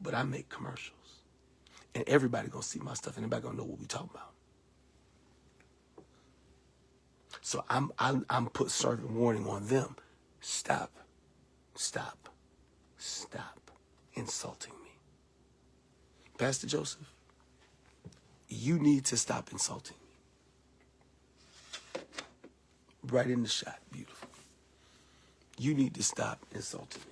but I make commercials. And everybody gonna see my stuff and everybody gonna know what we talking about. So I'm put certain warning on them. Stop insulting me. Pastor Joseph, you need to stop insulting me. Right in the shot, beautiful. You need to stop insulting me.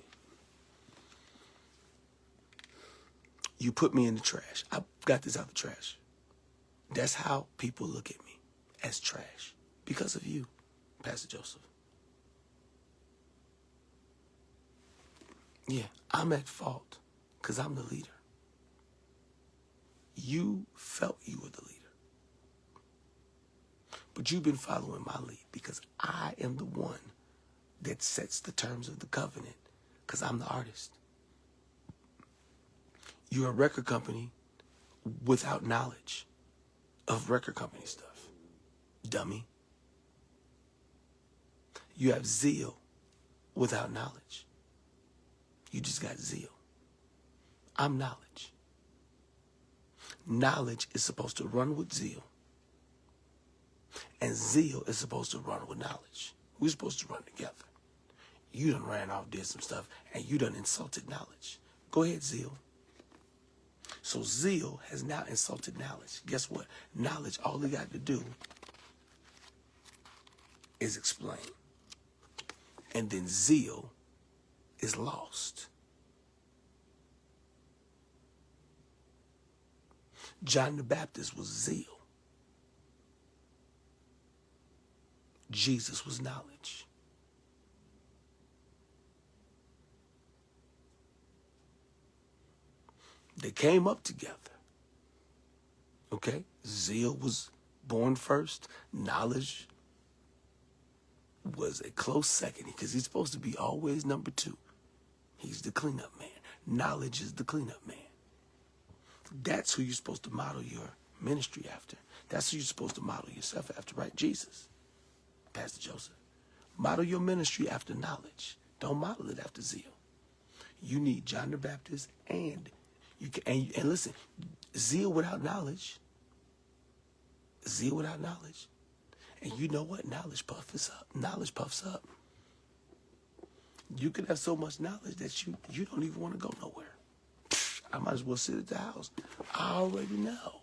You put me in the trash. I got this out the trash. That's how people look at me, as trash. Because of you, Pastor Joseph. Yeah, I'm at fault because I'm the leader. You felt you were the leader. But you've been following my lead because I am the one that sets the terms of the covenant because I'm the artist. You're a record company without knowledge of record company stuff. Dummy. You have zeal without knowledge. You just got zeal. I'm knowledge. Knowledge is supposed to run with zeal. And zeal is supposed to run with knowledge. We're supposed to run together. You done ran off, did some stuff, and you done insulted knowledge. Go ahead, zeal. So zeal has now insulted knowledge. Guess what? Knowledge, all he got to do is explain. And then zeal is lost. John the Baptist was zeal. Jesus was knowledge. They came up together. Okay? Zeal was born first. Knowledge was a close second because he's supposed to be always number two. He's the cleanup man. Knowledge is the cleanup man. That's who you're supposed to model your ministry after. That's who you're supposed to model yourself after, right? Jesus. Pastor Joseph. Model your ministry after knowledge. Don't model it after zeal. You need John the Baptist and you can and listen, zeal without knowledge. Zeal without knowledge. And you know what? Knowledge puffs up. Knowledge puffs up. You can have so much knowledge that you don't even want to go nowhere. I might as well sit at the house. I already know.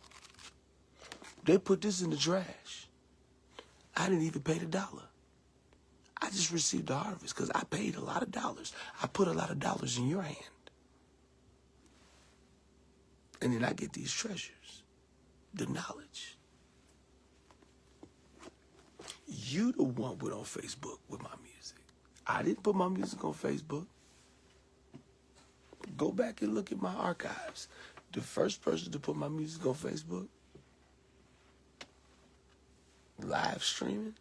They put this in the trash. I didn't even pay the dollar. I just received the harvest because I paid a lot of dollars. I put a lot of dollars in your hand. And then I get these treasures, the knowledge. You the one went on Facebook with my music. I didn't put my music on Facebook. Go back and look at my archives. The first person to put my music on Facebook, live streaming,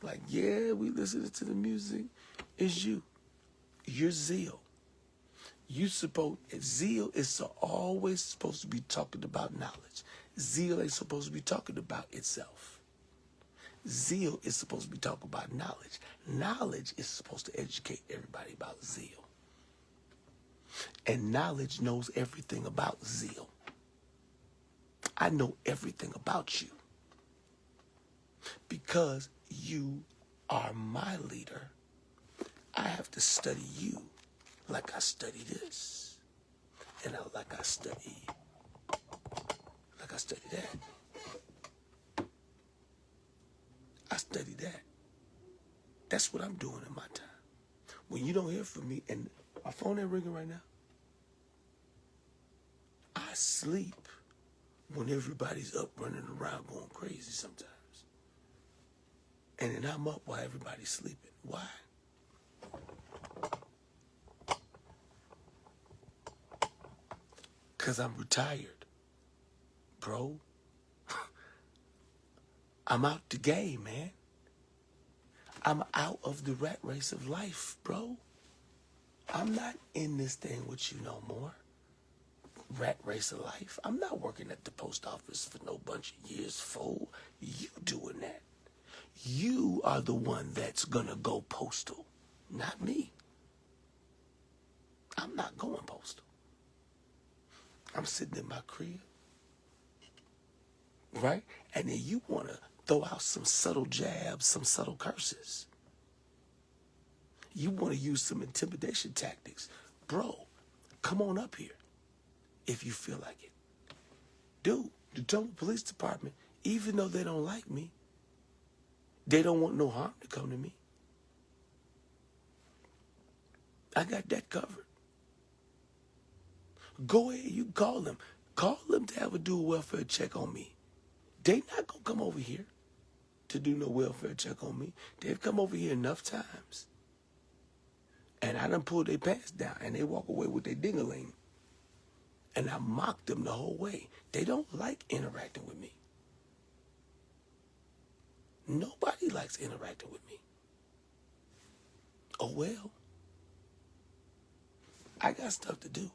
like, yeah, we listening to the music, is you. You're zeal. Zeal is always supposed to be talking about knowledge. Zeal ain't supposed to be talking about itself. Zeal is supposed to be talking about knowledge. Knowledge is supposed to educate everybody about zeal. And knowledge knows everything about zeal. I know everything about you. Because you are my leader, I have to study you like I study this. And like I study that. I study that. That's what I'm doing in my time. When you don't hear from me, and my phone ain't ringing right now, I sleep when everybody's up running around going crazy sometimes. And then I'm up while everybody's sleeping. Why? Because I'm retired, bro. I'm out the game, man. I'm out of the rat race of life, bro. I'm not in this thing with you no more. Rat race of life. I'm not working at the post office for no bunch of years, fool. You doing that. You are the one that's gonna go postal, not me. I'm not going postal. I'm sitting in my crib, right? And then you want to throw out some subtle jabs, some subtle curses. You want to use some intimidation tactics. Bro, come on up here if you feel like it. Dude, the Total Police Department, even though they don't like me, they don't want no harm to come to me. I got that covered. Go ahead, you call them. Call them to have do a welfare check on me. They not going to come over here to do no welfare check on me. They've come over here enough times. And I done pulled their pants down and they walk away with their ding-a-ling. And I mocked them the whole way. They don't like interacting with me. Nobody likes interacting with me. Oh well. I got stuff to do.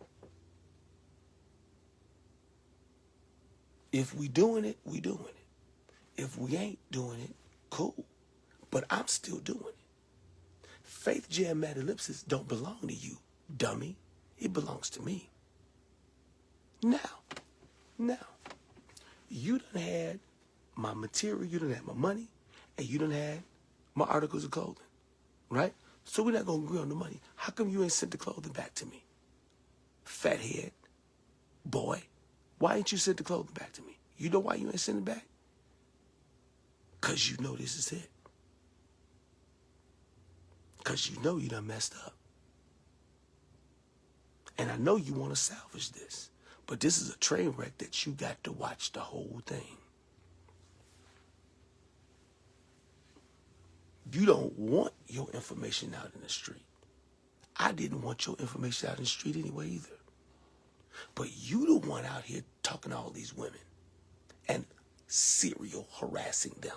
If we doing it, we doing it. If we ain't doing it, cool. But I'm still doing it. Faith Jam at Ellipsis don't belong to you, dummy. It belongs to me. Now, you done had my material, you done had my money, and you done had my articles of clothing, right? So we're not going to agree on the money. How come you ain't sent the clothing back to me? Fathead, boy, why ain't you sent the clothing back to me? You know why you ain't sent it back? Because you know this is it. Because you know you done messed up. And I know you want to salvage this. But this is a train wreck that you got to watch the whole thing. You don't want your information out in the street. I didn't want your information out in the street anyway either. But you the one out here talking to all these women and serial harassing them.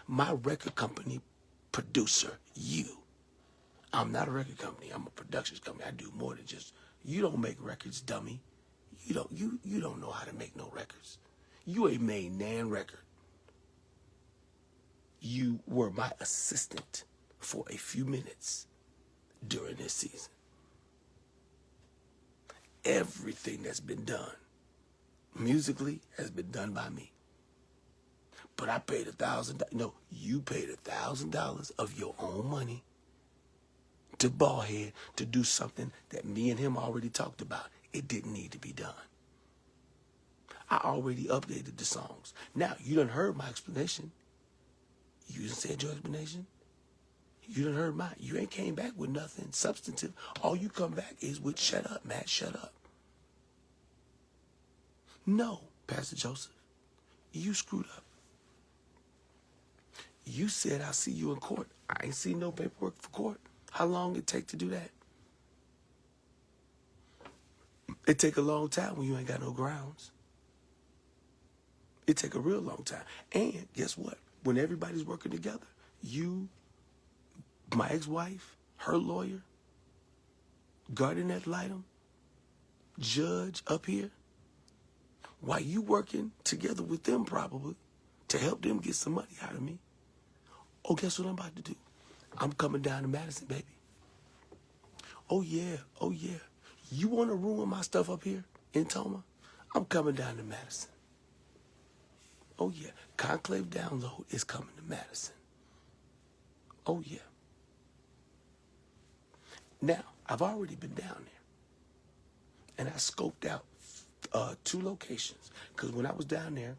My record company producer, you. I'm not a record company. I'm a production company. I do more than just, you don't make records, dummy. You don't know how to make no records. You ain't made nan record. You were my assistant for a few minutes during this season. Everything that's been done musically has been done by me. But I paid $1,000. No, you paid $1,000 of your own money to Ballhead to do something that me and him already talked about. It didn't need to be done. I already updated the songs. Now, you done heard my explanation. You done said your explanation. You done heard mine. You ain't came back with nothing substantive. All you come back is with, shut up, Matt, shut up. No, Pastor Joseph, you screwed up. You said, I'll see you in court. I ain't seen no paperwork for court. How long it take to do that? It take a long time when you ain't got no grounds. It take a real long time. And guess what? When everybody's working together, you, my ex-wife, her lawyer, Guidon ad litem, judge up here, while you working together with them probably to help them get some money out of me. Oh, guess what I'm about to do? I'm coming down to Madison, baby. Oh, yeah. Oh, yeah. You want to ruin my stuff up here in Toma? I'm coming down to Madison. Oh, yeah. Conclave Download is coming to Madison. Oh, yeah. Now, I've already been down there. And I scoped out 2 locations. Because when I was down there,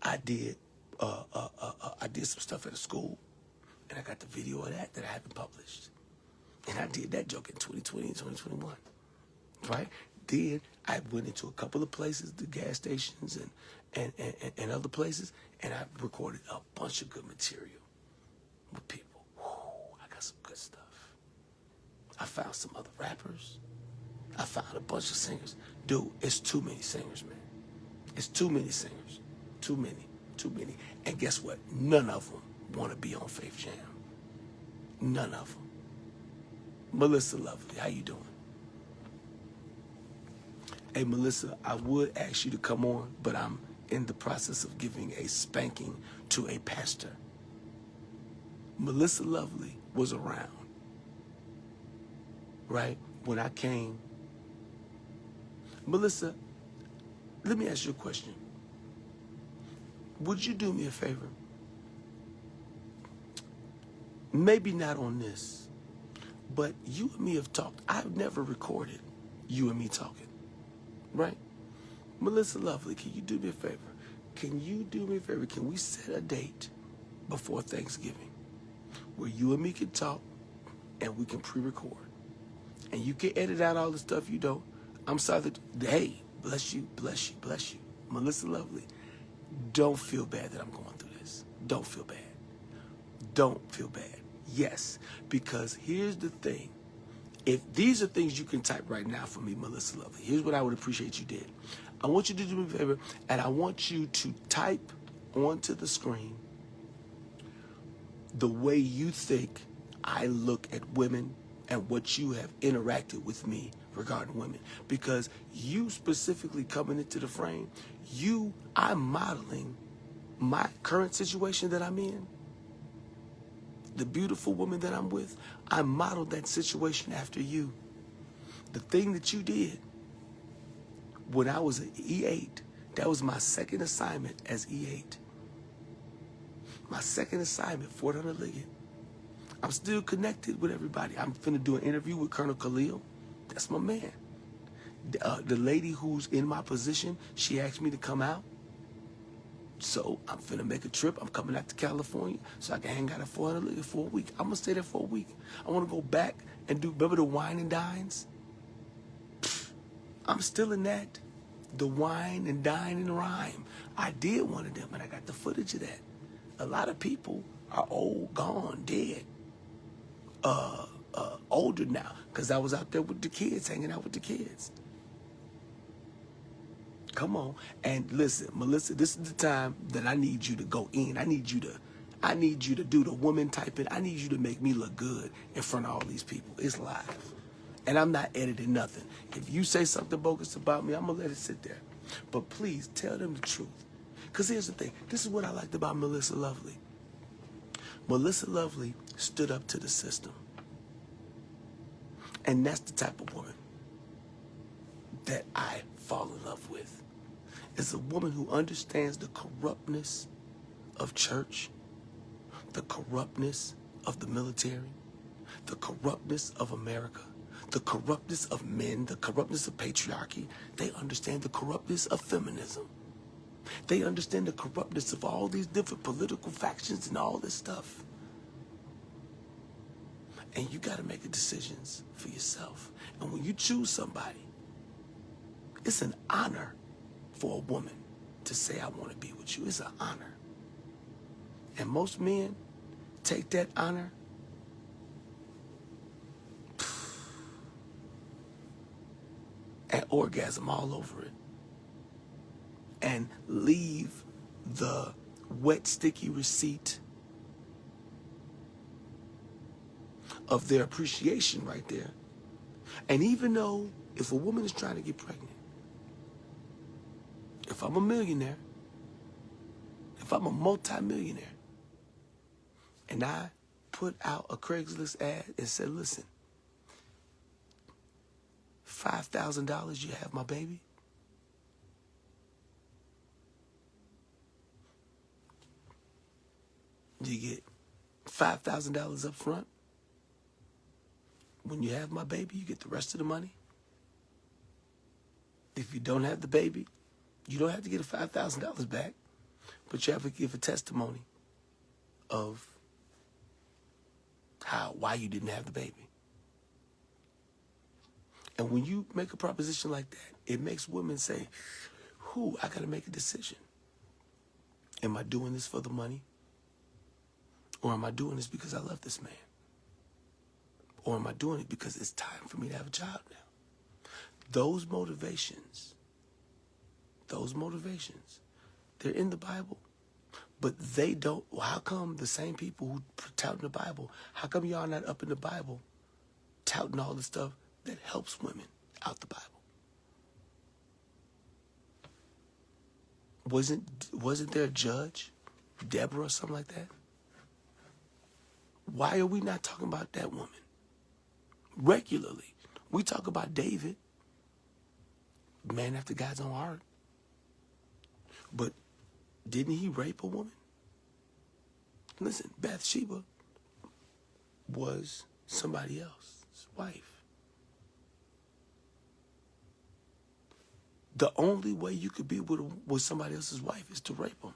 I did some stuff at a school. And I got the video of that I haven't published. And I did that joke in 2020 and 2021. Right? Then I went into a couple of places, the gas stations and other places, and I recorded a bunch of good material with people. Whew, I got some good stuff. I found some other rappers. I found a bunch of singers. Dude, it's too many singers, man. It's too many singers. Too many. And guess what? None of them want to be on Faith Jam. None of them. Melissa Lovely, how you doing? Hey, Melissa, I would ask you to come on, but I'm in the process of giving a spanking to a pastor. Melissa Lovely was around, right, when I came Melissa, let me ask you a question. Would you do me a favor? Maybe not on this, but you and me have talked. I've never recorded you and me talking, right? Melissa Lovely, can you do me a favor? Can you do me a favor? Can we set a date before Thanksgiving where you and me can talk and we can pre-record? And you can edit out all the stuff you don't. I'm sorry that, hey, bless you, bless you, bless you. Melissa Lovely, don't feel bad that I'm going through this. Don't feel bad. Don't feel bad. Yes, because here's the thing. If these are things you can type right now for me, Melissa Lovely, here's what I would appreciate you did. I want you to do me a favor, and I want you to type onto the screen the way you think I look at women and what you have interacted with me regarding women. Because you specifically coming into the frame, I'm modeling my current situation that I'm in. The beautiful woman that I'm with, I modeled that situation after you. The thing that you did when I was an E8, that was my second assignment as E8. My second assignment, Fort Hunter Liggett. I'm still connected with everybody. I'm finna do an interview with Colonel Khalil. That's my man. The lady who's in my position, she asked me to come out. So I'm finna make a trip. I'm coming out to California so I can hang out at 400 for a week. I'm gonna stay there for a week. I wanna go back and remember the wine and dines? I'm still in that. The wine and dine and rhyme. I did one of them and I got the footage of that. A lot of people are old, gone, dead. Older now, because I was out there with the kids, hanging out with the kids. Come on. And listen, Melissa, this is the time that I need you to go in. I need you to do the woman typing. I need you to make me look good in front of all these people. It's live. And I'm not editing nothing. If you say something bogus about me, I'm going to let it sit there. But please tell them the truth. Because here's the thing. This is what I liked about Melissa Lovely. Melissa Lovely stood up to the system. And that's the type of woman that I fall in love with. Is a woman who understands the corruptness of church, the corruptness of the military, the corruptness of America, the corruptness of men, the corruptness of patriarchy. They understand the corruptness of feminism. They understand the corruptness of all these different political factions and all this stuff. And you got to make decisions for yourself. And when you choose somebody, it's an honor for a woman to say, I want to be with you. It's an honor. And most men take that honor and orgasm all over it. And leave the wet, sticky receipt of their appreciation right there. And even though if a woman is trying to get pregnant, if I'm a millionaire, if I'm a multi-millionaire, and I put out a Craigslist ad and said, listen, $5,000, you have my baby? You get $5,000 up front. When you have my baby, you get the rest of the money. If you don't have the baby, you don't have to get $5,000 back, but you have to give a testimony of why you didn't have the baby. And when you make a proposition like that, it makes women say, I got to make a decision. Am I doing this for the money? Or am I doing this because I love this man? Or am I doing it because it's time for me to have a child now? Those motivations, they're in the Bible, but they don't. Well, how come the same people who tout in the Bible, how come y'all not up in the Bible touting all the stuff that helps women out the Bible? Wasn't there a judge, Deborah or something like that? Why are we not talking about that woman regularly? We talk about David. Man after God's own heart. But didn't he rape a woman? Listen, Bathsheba was somebody else's wife. The only way you could be with somebody else's wife is to rape them.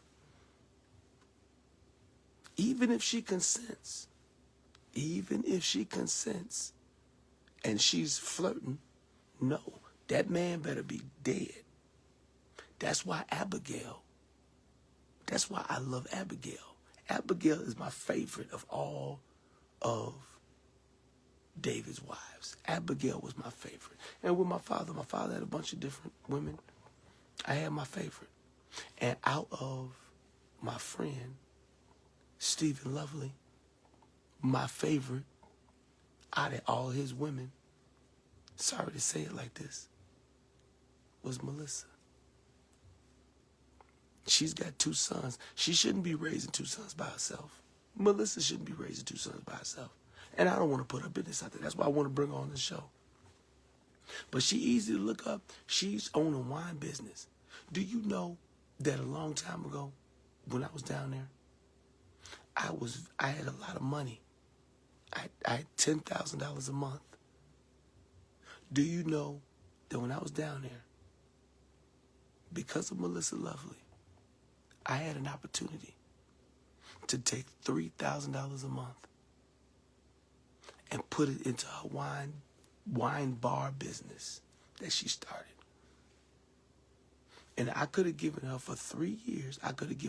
Even if she consents. Even if she consents and she's flirting, no, that man better be dead. That's why that's why I love Abigail. Abigail is my favorite of all of David's wives. Abigail was my favorite. And with my father had a bunch of different women. I had my favorite. And out of my friend, Stephen Lovely, my favorite out of all his women, sorry to say it like this, was Melissa. She's got 2 sons. She shouldn't be raising 2 sons by herself. Melissa shouldn't be raising 2 sons by herself. And I don't want to put her business out there. That's why I want to bring her on the show. But she easy to look up. She's owning a wine business. Do you know that a long time ago, when I was down there, I had a lot of money. I had $10,000 a month. Do you know that when I was down there, because of Melissa Lovely, I had an opportunity to take $3,000 a month and put it into her wine bar business that she started. And I could have given her for 3 years, I could have